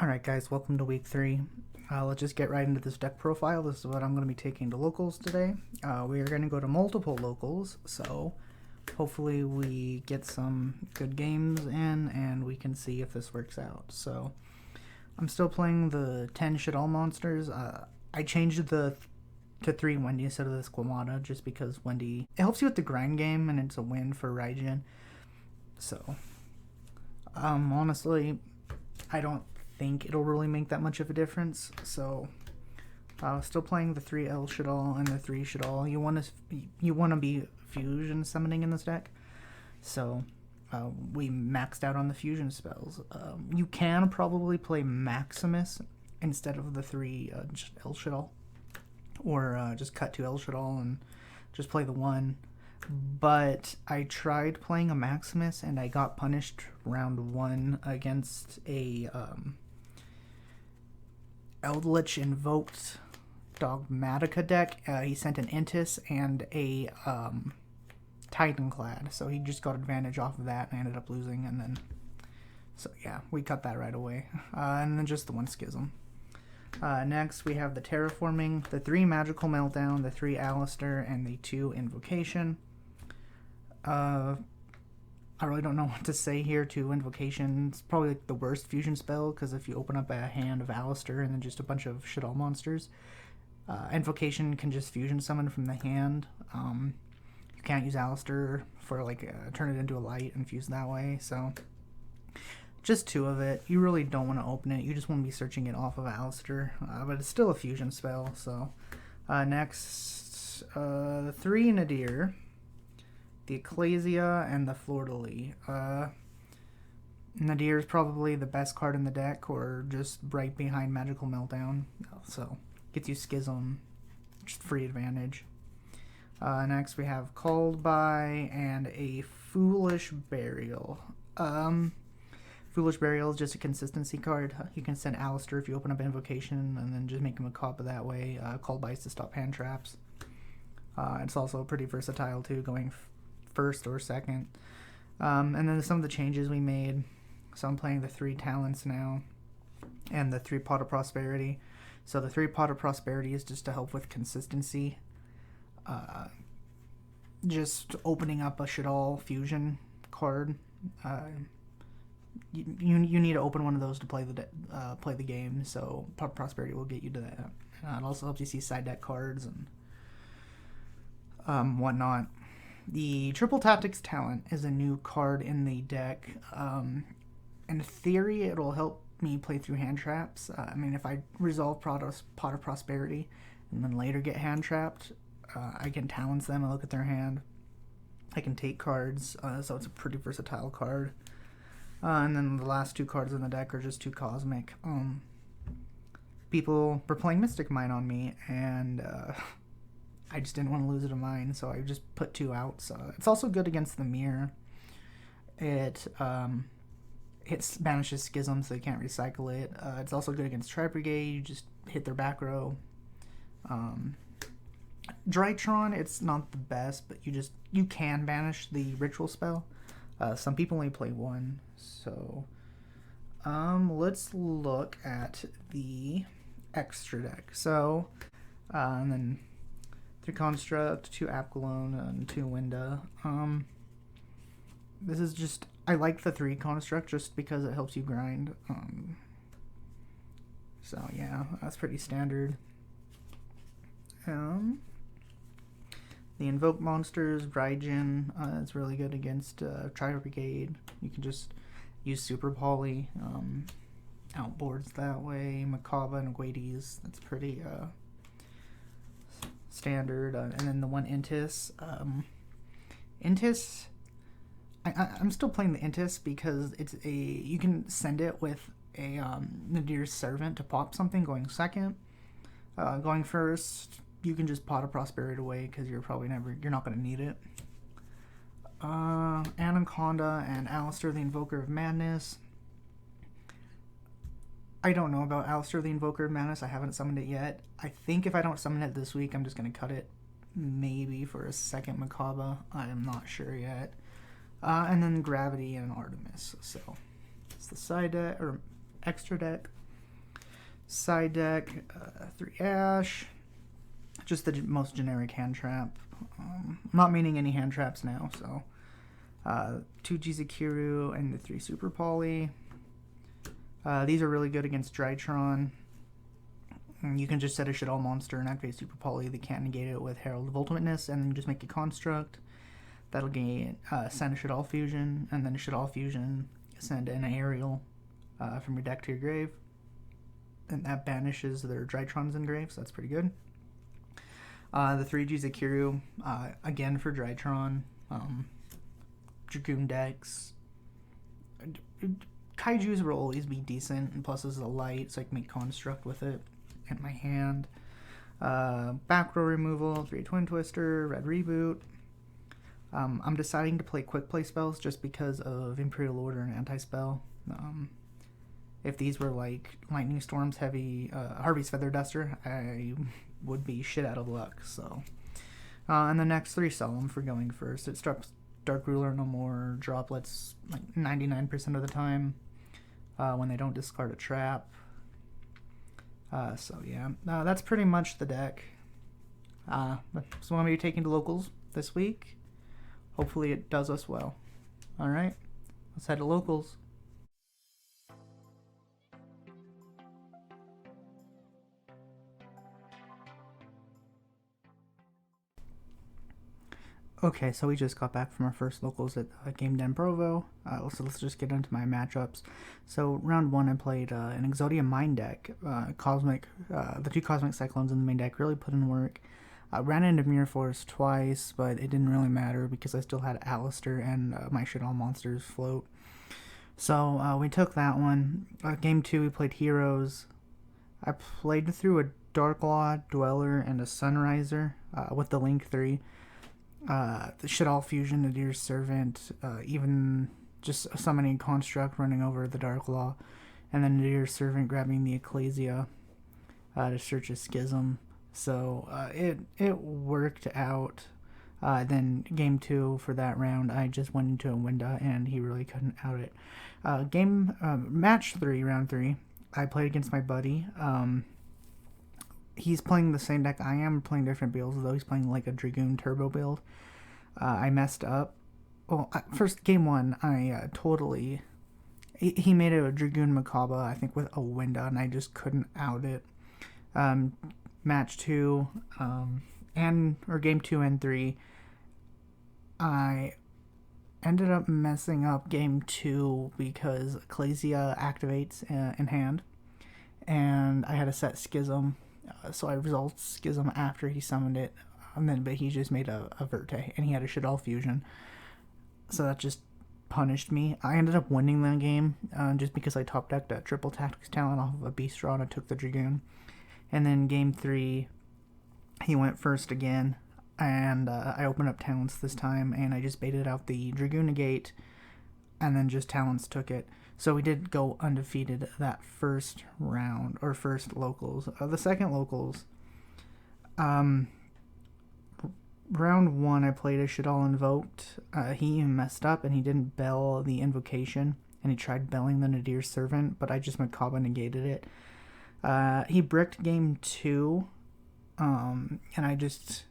Alright guys, welcome to week 3. Let's just get right into this deck profile. This is what I'm going to be taking to locals today. We are going to go to multiple locals, so hopefully we get some good games in and we can see if this works out. So I'm still playing the 10 Shaddoll monsters. I changed to 3 Wendy instead of the Squamata just because Wendy, it helps you with the grind game and it's a win for Raijin. So honestly, I don't think it'll really make that much of a difference. So still playing the 3 L Shaddoll and the 3 Shaddoll. You want to be fusion summoning in this deck. So we maxed out on the fusion spells. You can probably play Maximus instead of the 3 L Shaddoll, or just cut to L Shaddoll and just play the 1. But I tried playing a Maximus and I got punished round 1 against a Eldritch Invoked Dogmatika deck. He sent an Intis and a Titanclad, so he just got advantage off of that and ended up losing. And then, so yeah, we cut that right away. And then just the 1 Schism. Next, we have the Terraforming, the 3 Magical Meltdown, the 3 Alistair, and the 2 Invocation. I really don't know what to say here. 2 Invocation. It's probably like the worst fusion spell, because if you open up a hand of Alistair and then just a bunch of Shaddoll monsters, Invocation can just fusion summon from the hand. You can't use Alistair for turn it into a light and fuse that way, so just 2 of it. You really don't want to open it. You just want to be searching it off of Alistair, but it's still a fusion spell. So next, the 3 Nadir, the Ecclesia, and the Fleur-de-Lis. Nadir is probably the best card in the deck, or just right behind Magical Meltdown. So gets you Schism, just free advantage. Next we have Called By and a Foolish Burial. Foolish Burial is just a consistency card. You can send Alistair if you open up Invocation and then just make him a Macabre that way. Called By is to stop hand traps. It's also pretty versatile too, going first or second. And then some of the changes we made. So I'm playing the 3 Talents now and the 3 Pot of Prosperity. So the 3 Pot of Prosperity is just to help with consistency. Just opening up a Shaddoll fusion card. You need to open one of those to play the game. So Pot of Prosperity will get you to that. It also helps you see side deck cards and whatnot. The Triple Tactics Talent is a new card in the deck. In theory, it'll help me play through hand traps. I mean, if I resolve Pot of Prosperity and then later get hand trapped, I can Talents them and look at their hand. I can take cards, so it's a pretty versatile card. And then the last 2 cards in the deck are just 2 Cosmic. People were playing Mystic Mine on me, and I just didn't want to lose it to mine, so I just put 2 out. So it's also good against the Mirror. It banishes Schism, so they can't recycle it. It's also good against Tri-Brigade. You just hit their back row. Drytron, it's not the best, but you can banish the ritual spell. Some people only play 1, so let's look at the extra deck. So and then 3 Construct, 2 Apgalone, and 2 Winda. This is just, I like the 3 Construct just because it helps you grind. So yeah, that's pretty standard. The Invoke monsters, Raijin, it's really good against Tri-Brigade. You can just use Super Poly, outboards that way. Macabre and Guades, that's pretty standard. And then the 1 Intis. Intis, I'm still playing the Intis because you can send it with a Nadir's Servant to pop something going second. Going first, you can just Pot of Prosperity away because you're not going to need it. Anaconda and Alistair the Invoker of Madness. I don't know about Alistair the Invoker of Madness. I haven't summoned it yet. I think if I don't summon it this week, I'm just going to cut it. Maybe for a second Macabre. I am not sure yet. And then Gravity and Artemis. So it's the side deck, or extra deck. Side deck, 3 Ash, just the most generic hand trap. I'm not meaning any hand traps now, so 2 Jizukiru and the 3 Super Poly. These are really good against Drytron. You can just set a Shaddoll monster and activate Super Poly. They can't negate it with Herald of Ultimateness, and then just make a construct. That'll gain send a Shaddoll Fusion, and then a Shaddoll Fusion send an Aerial from your deck to your grave. And that banishes their Drytrons in grave, so that's pretty good. The 3 Jizukiru, again for Drytron. Dragoon decks. Kaijus will always be decent, and plus this is a light, so I can make construct with it in my hand. Back row removal, 3 Twin Twister, red reboot. I'm deciding to play quick play spells just because of Imperial Order and Anti-Spell. If these were like Lightning Storms, heavy, Harvey's Feather Duster, I would be shit out of luck. So, and the next 3 sell them for going first. It drops Dark Ruler no more droplets like 99% of the time when they don't discard a trap. So yeah, that's pretty much the deck. So what am I taking to locals this week? Hopefully it does us well. Alright, let's head to locals. Okay, so we just got back from our first locals at Game Den Provo, so let's just get into my matchups. So round 1 I played an Exodia Mind deck. Cosmic, the 2 Cosmic Cyclones in the main deck really put in work. Ran into Mirror Force twice, but it didn't really matter because I still had Alistair and my Shaddoll monsters float. So we took that one. Game 2 we played Heroes. I played through a Darklaw, Dweller, and a Sunriser with the Link 3. The Shaddoll Fusion, Nadir's Servant, even just summoning Construct, running over the Darklaw, and then Nadir's Servant grabbing the Ecclesia to search a Schism. So it worked out. Then game 2 for that round, I just went into a window and he really couldn't out it. Match 3, round 3, I played against my buddy. He's playing the same deck I am, playing different builds, though he's playing like a Dragoon Turbo build. I messed up. Well, first game 1, I totally... He made a Dragoon Macabre, I think, with a window, and I just couldn't out it. Match 2, or game 2 and 3, I ended up messing up game 2 because Ecclesia activates in hand, and I had to set Schism. So I resolved Schism after he summoned it, but he just made a Verte, and he had a Shaddoll Fusion. So that just punished me. I ended up winning that game just because I top decked a triple Tactics Talent off of a Beast Draw and I took the Dragoon. And then game 3, he went first again, and I opened up Talents this time, and I just baited out the Dragoon Negate, and then just Talents took it. So we did go undefeated that first round, or first locals. The second locals, round 1 I played a Shaddoll Invoked. He messed up and he didn't bell the invocation, and he tried belling the Nadir's Servant, but I just Macabre negated it. He bricked game 2, and I just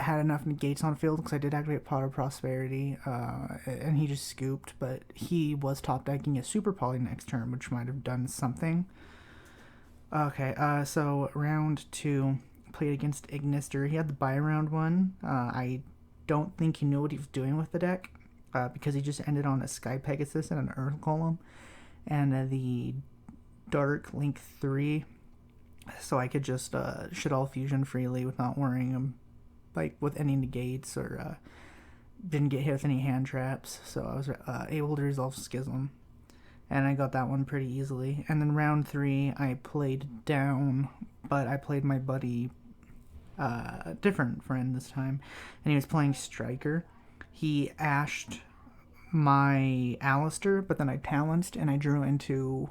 had enough negates on field because I did activate Pot of Prosperity, and he just scooped, but he was top decking a Super Poly next turn, which might have done something. Okay, so round 2, played against Ignister. He had the buy round 1. I don't think he knew what he was doing with the deck, because he just ended on a Sky Pegasus and an Earth Golem, and the Dark Link 3, so I could just Shaddoll Fusion freely without worrying with any negates, or didn't get hit with any hand traps, so I was able to resolve Schism, and I got that one pretty easily. And then round 3 I played down, but I played my buddy, different friend this time, and he was playing Striker. He ashed my Alistair, but then I Talenced and I drew into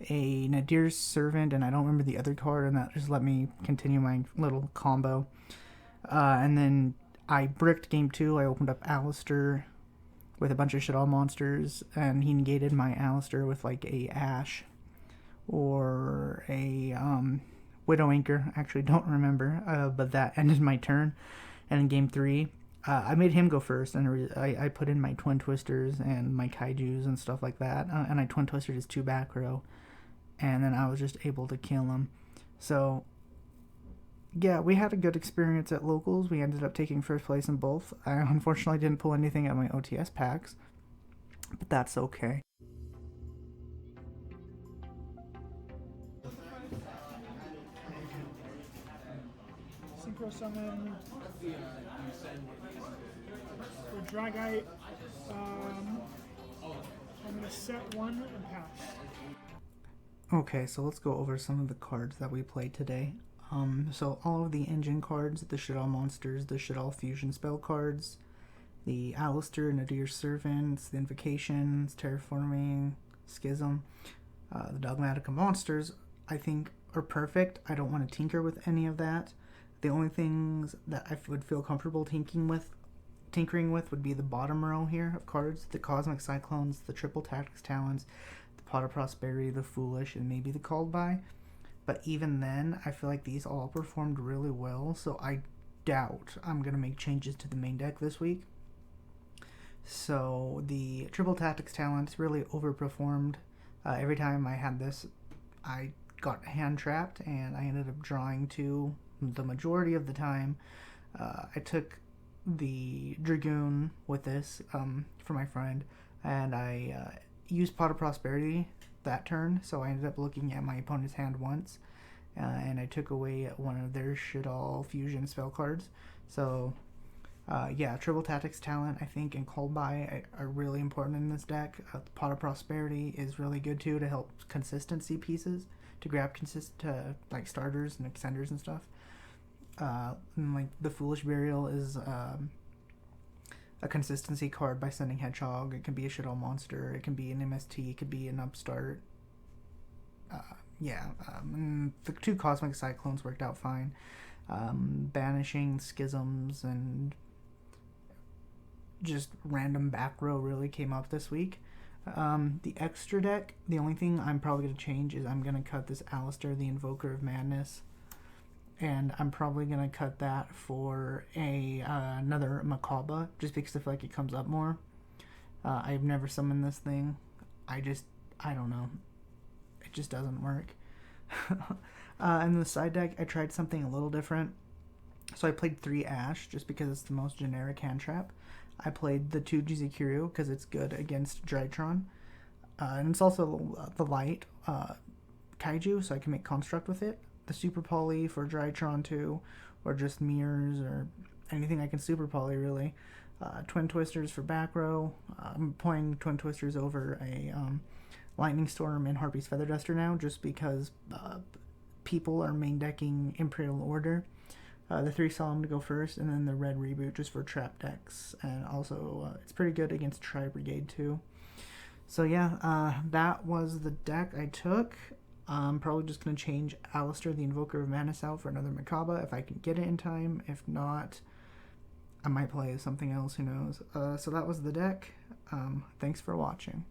a Nadir's Servant, and I don't remember the other card, and that just let me continue my little combo. And then I bricked game 2. I opened up Alistair with a bunch of Shaddoll monsters, and he negated my Alistair with like a Ash or a Widow Anchor. Actually, don't remember, but that ended my turn. And in game 3, I made him go first, and I put in my Twin Twisters and my Kaijus and stuff like that, and I Twin Twisted his 2 back row, and then I was just able to kill him. So, yeah, we had a good experience at locals. We ended up taking first place in both. I unfortunately didn't pull anything at my OTS packs, but that's okay. Synchro Summon for Dragite. I'm going to set 1 and pass. Okay, so let's go over some of the cards that we played today. So all of the engine cards, the Shaddoll monsters, the Shaddoll fusion spell cards, the Alistair, Nadir's Servants, the Invocations, Terraforming, Schism, the Dogmatika monsters, I think are perfect. I don't want to tinker with any of that. The only things that I would feel comfortable tinkering with would be the bottom row here of cards, the Cosmic Cyclones, the Triple Tactics Talents, the Pot of Prosperity, the Foolish, and maybe the Called By. But even then, I feel like these all performed really well, so I doubt I'm going to make changes to the main deck this week. So the Triple Tactics Talents really overperformed. Every time I had this, I got hand trapped, and I ended up drawing 2 the majority of the time. I took the Dragoon with this for my friend, and I used Pot of Prosperity that turn, so I ended up looking at my opponent's hand once, and I took away one of their Shaddoll fusion spell cards. So yeah, Triple Tactics Talent, I think, and Called By are really important in this deck. Pot of Prosperity is really good too to help consistency pieces, to grab like starters and extenders and stuff. And like the Foolish Burial is a consistency card by sending Hedgehog. It can be a Shaddoll monster, it can be an MST, it could be an upstart. And the 2 Cosmic Cyclones worked out fine. Banishing Schisms and just random back row really came up this week. The extra deck, the only thing I'm probably going to change is I'm going to cut this Alistair, the Invoker of Madness, and I'm probably going to cut that for another Macabre, just because I feel like it comes up more. I've never summoned this thing. I don't know. It just doesn't work. In the side deck, I tried something a little different. So I played 3 Ash, just because it's the most generic hand trap. I played the 2 Jizikiryu, because it's good against Drytron. And it's also the light Kaiju, so I can make Construct with it. The Super Poly for Drytron too, or just mirrors, or anything I can Super Poly really. Twin Twisters for back row. I'm playing Twin Twisters over a Lightning Storm and Harpy's Feather Duster now, just because people are main decking Imperial Order. The 3 Solemn to go first, and then the Red Reboot just for trap decks, and also it's pretty good against Tri Brigade too. So yeah, that was the deck I took. I'm probably just going to change Alistair, the Invoker of Madness, out for another Macabre if I can get it in time. If not, I might play something else, who knows. So that was the deck. Thanks for watching.